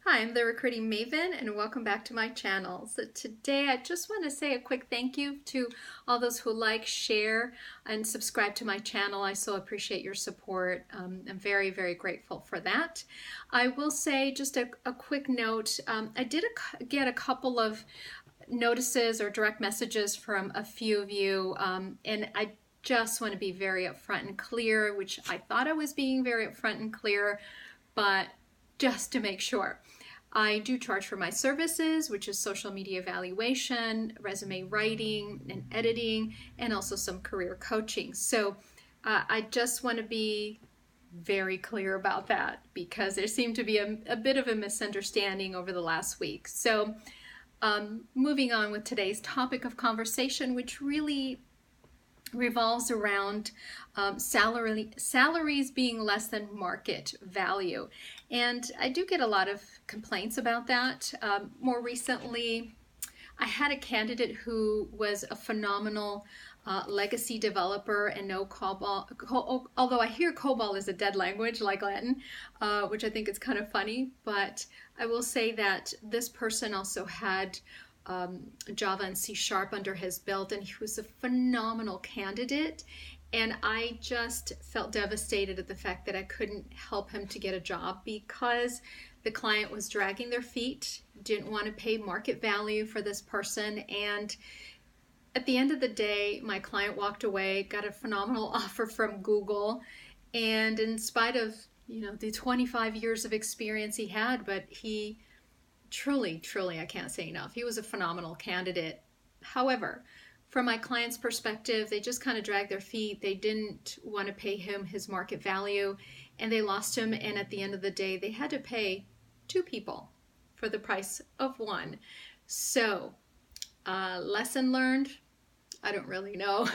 Hi, I'm the Recruiting Maven and welcome back to my channel. So today I just want to say a quick thank you to all those who like, share, and subscribe to my channel. I so appreciate your support. I'm very, very grateful for that. I will say just a quick note. I did get a couple of notices or direct messages from a few of you, and I just want to be very upfront and clear, which I thought I was being very upfront and clear, but just to make sure. I do charge for my services, which is social media evaluation, resume writing and editing, and also some career coaching. So I just want to be very clear about that because there seemed to be a bit of a misunderstanding over the last week. So moving on with today's topic of conversation, which really revolves around salaries being less than market value. And I do get a lot of complaints about that. More recently, I had a candidate who was a phenomenal legacy developer and no COBOL, although I hear COBOL is a dead language like Latin, which I think is kind of funny, but I will say that this person also had Java and C# under his belt, and he was a phenomenal candidate. And I just felt devastated at the fact that I couldn't help him to get a job because the client was dragging their feet, didn't want to pay market value for this person. And at the end of the day, my client walked away, got a phenomenal offer from Google. And in spite of, the 25 years of experience he had, but he truly, I can't say enough. He was a phenomenal candidate. However, from my client's perspective, they just kind of dragged their feet. They didn't want to pay him his market value, and they lost him. And at the end of the day, they had to pay two people for the price of one. So, lesson learned, I don't really know.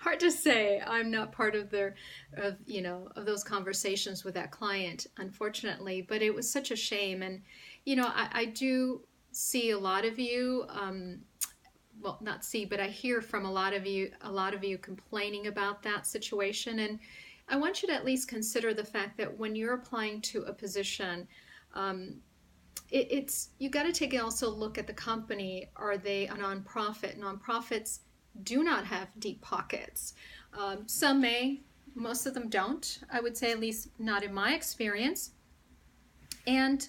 Hard to say. I'm not part of those conversations with that client, unfortunately. But it was such a shame. And I do see a lot of you. Well, not see, but I hear from a lot of you complaining about that situation. And I want you to at least consider the fact that when you're applying to a position, you got to take also look at the company. Are they a nonprofit? Nonprofits do not have deep pockets. Some may, most of them don't. I would say, at least not in my experience. And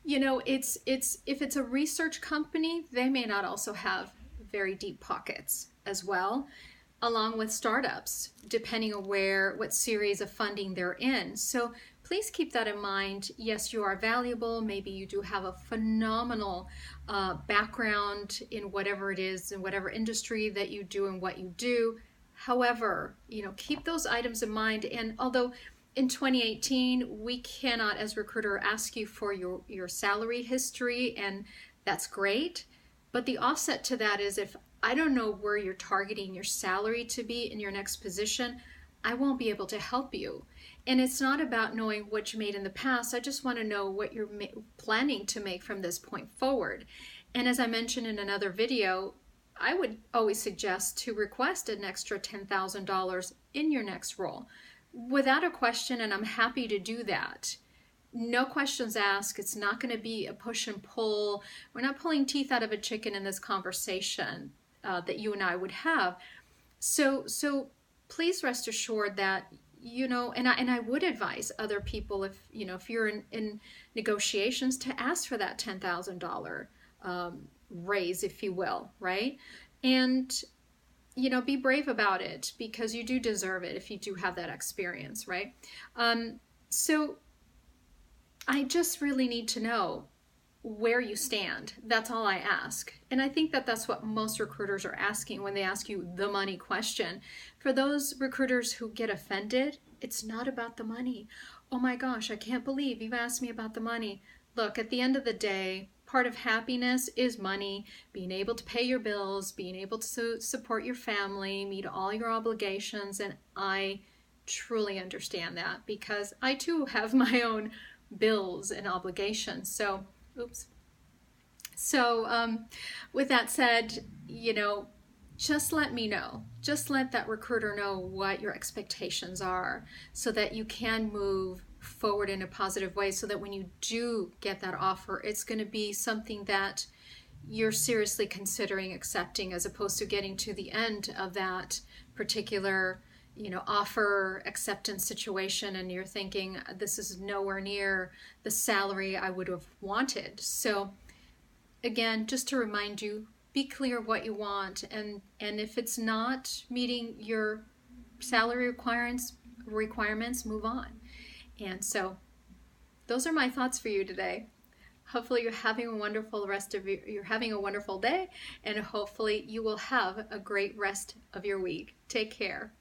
if it's a research company, they may not also have very deep pockets as well, along with startups, depending on what series of funding they're in. So please keep that in mind. Yes, you are valuable. Maybe you do have a phenomenal background in whatever it is, in whatever industry that you do and what you do. However, keep those items in mind. And although in 2018, we cannot, as recruiter, ask you for your salary history, and that's great. But the offset to that is if I don't know where you're targeting your salary to be in your next position, I won't be able to help you. And it's not about knowing what you made in the past. I just want to know what you're planning to make from this point forward. And as I mentioned in another video, I would always suggest to request an extra $10,000 in your next role without a question, and I'm happy to do that. No questions asked. It's not going to be a push and pull. We're not pulling teeth out of a chicken in this conversation that you and I would have. So please rest assured that, and I would advise other people if you're in negotiations to ask for that $10,000 raise, if you will, right? And be brave about it because you do deserve it if you do have that experience, right? So I just really need to know where you stand. That's all I ask. And I think that that's what most recruiters are asking when they ask you the money question. For those recruiters who get offended, it's not about the money. Oh my gosh, I can't believe you've asked me about the money. Look, at the end of the day, part of happiness is money, being able to pay your bills, being able to support your family, meet all your obligations. And I truly understand that because I too have my own bills and obligations. So, with that said, just let me know. Just let that recruiter know what your expectations are so that you can move forward in a positive way, so that when you do get that offer, it's going to be something that you're seriously considering accepting, as opposed to getting to the end of that particular offer acceptance situation and you're thinking, this is nowhere near the salary I would have wanted. So again, just to remind you, be clear what you want, and if it's not meeting your salary requirements, move on. And so those are my thoughts for you today. Hopefully you're having a wonderful you're having a wonderful day, and hopefully you will have a great rest of your week. Take care.